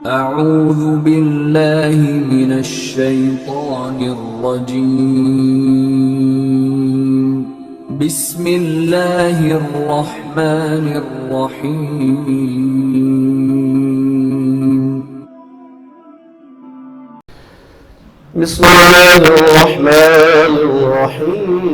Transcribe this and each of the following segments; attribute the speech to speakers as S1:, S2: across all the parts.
S1: أعوذ بالله من الشيطان الرجيم. بسم الله الرحمن الرحيم.
S2: بسم الله الرحمن الرحيم.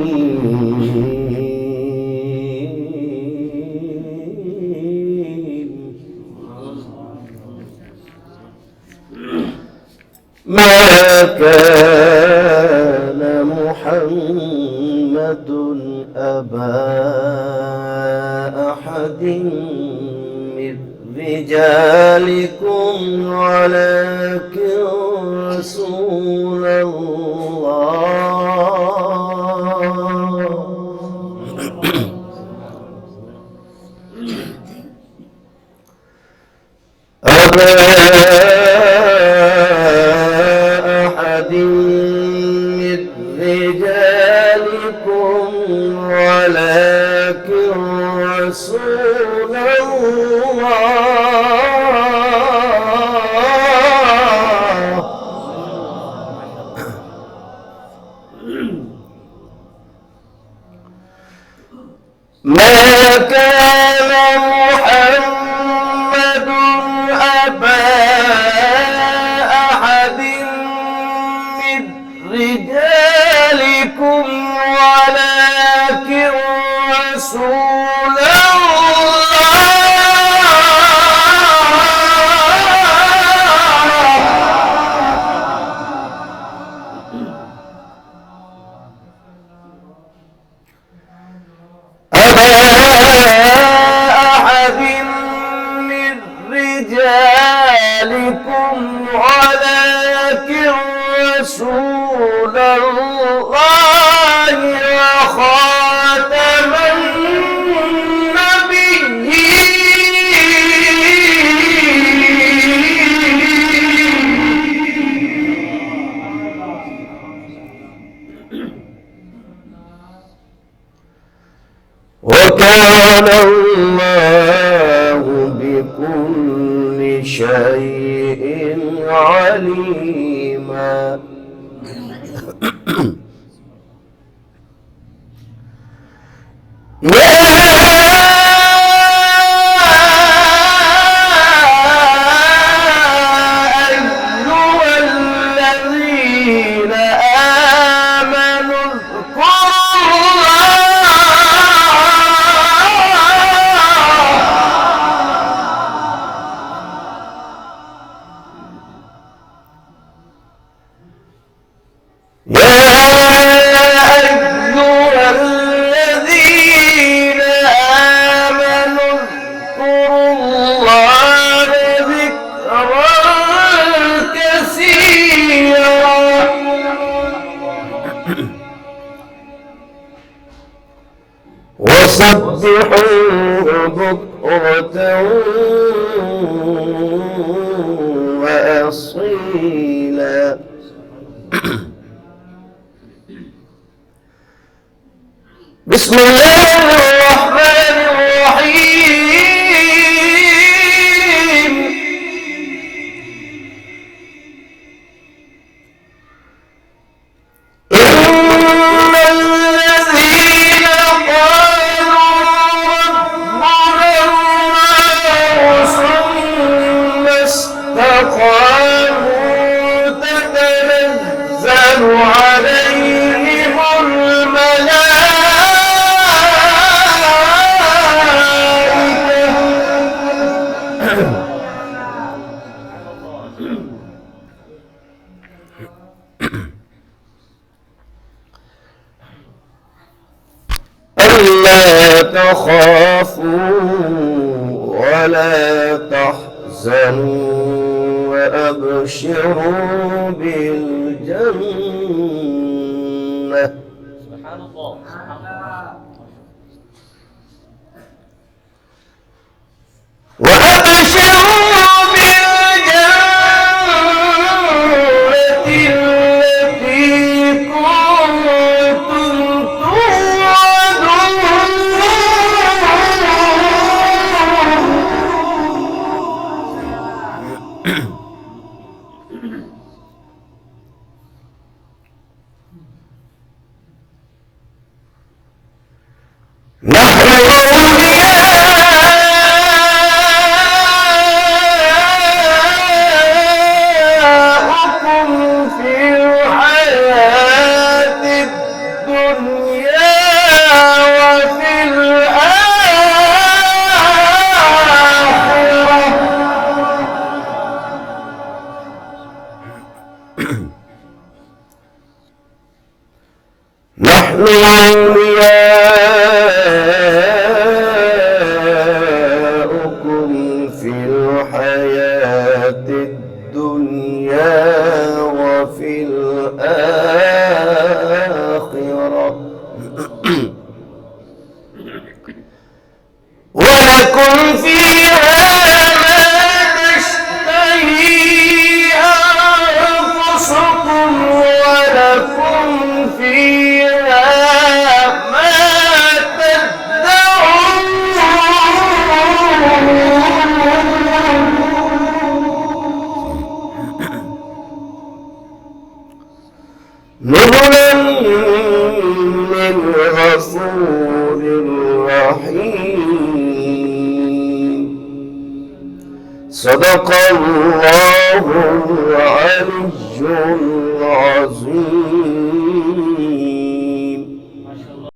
S2: ما كان محمد أبا أحد من رجالكم ولكن رسول ما كان محمد أبا أحد من رجالكم ولكن رسول رسول الله وخاتم النبيين وكان الله بكل شيء عليما. يا أيها الذين آمنوا اذكروا وسبحوه بكرة وأصيلا. بسم الله الرحمن الرحيم. ألا تخافوا ولا تحزنوا وأبشروا بالجنة. سبحان الله. وأبشروا بالجنة التي كنتم توعدون. نحن أولياؤكم في الحياة الدنيا وفي الآخرة ولكم فيها ما تشتهي أنفسكم ولكم فيها ما تدعون نزلا من غفور رحيم صدق الله العلي العظيم.